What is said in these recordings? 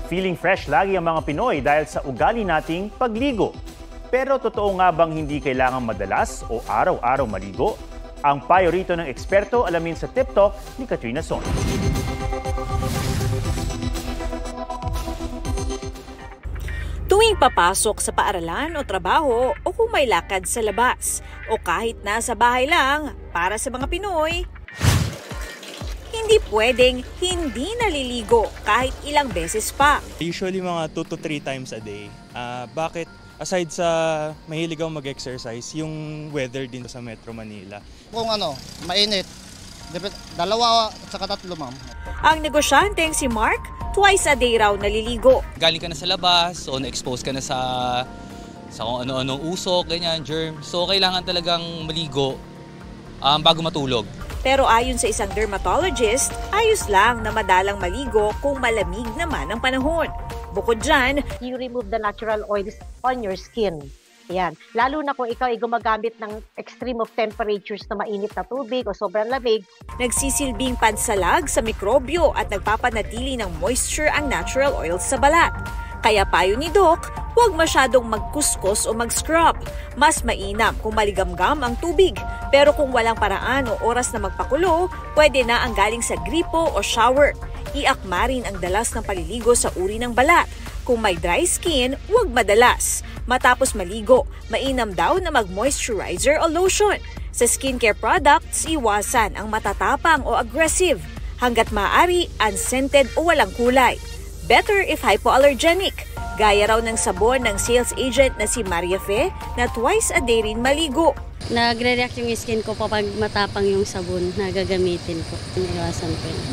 Feeling fresh lagi ang mga Pinoy dahil sa ugali nating pagligo. Pero totoo nga bang hindi kailangan madalas o araw-araw maligo? Ang payo rito ng eksperto, alamin sa Tip Talk ni Katrina Son. Tuwing papasok sa paaralan o trabaho o kung may lakad sa labas o kahit nasa bahay lang, para sa mga Pinoy, hindi pwedeng hindi naliligo kahit ilang beses pa. Usually mga 2 to 3 times a day. Bakit? Aside sa mahilig akong mag-exercise, yung weather din sa Metro Manila. Kung mainit, 2 at saka 3, ma'am. Ang negosyanteng si Mark, twice a day raw naliligo. Galing ka na sa labas, o na-expose ka na sa kung ano-anong usok, ganyan, germ. So kailangan talagang maligo bago matulog. Pero ayon sa isang dermatologist, ayos lang na madalang maligo kung malamig naman ang panahon. Bukod dyan, you remove the natural oils on your skin. Yan. Lalo na kung ikaw ay gumagamit ng extreme of temperatures na mainit na tubig o sobrang lamig. Nagsisilbing pansalag sa mikrobyo at nagpapanatili ng moisture ang natural oils sa balat. Kaya payo ni Doc, huwag masyadong magkuskus o mag-scrub. Mas mainam kung maligamgam ang tubig. Pero kung walang paraan o oras na magpakulo, pwede na ang galing sa gripo o shower. Iakma rin ang dalas ng paliligo sa uri ng balat. Kung may dry skin, huwag madalas. Matapos maligo, mainam daw na mag-moisturizer o lotion. Sa skincare products, iwasan ang matatapang o aggressive. Hanggat maaari, unscented o walang kulay. Better if hypoallergenic. Gaya raw ng sabon ng sales agent na si Maria Fe na twice a day rin maligo. Nagre-react yung skin ko kapag matapang yung sabon na gagamitin ko. Iniwasan ko yun.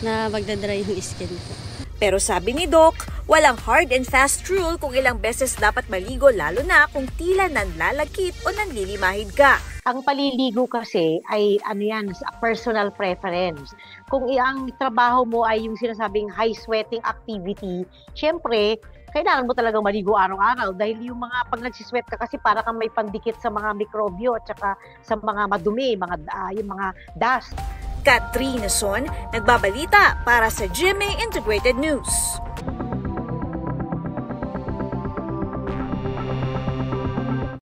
Na magdadry yung skin ko. Pero sabi ni Doc, walang hard and fast rule kung ilang beses dapat maligo lalo na kung tila nanlalakit o nanlilimahid ka. Ang paliligo kasi ay personal preference. Kung ang trabaho mo ay yung sinasabing high sweating activity, syempre, kailangan mo talagang maligo araw-araw dahil yung mga pag nagsisweat ka kasi para kang may pandikit sa mga mikrobyo at saka sa mga madumi, yung mga dust. Katrina Son, nagbabalita para sa GMA Integrated News.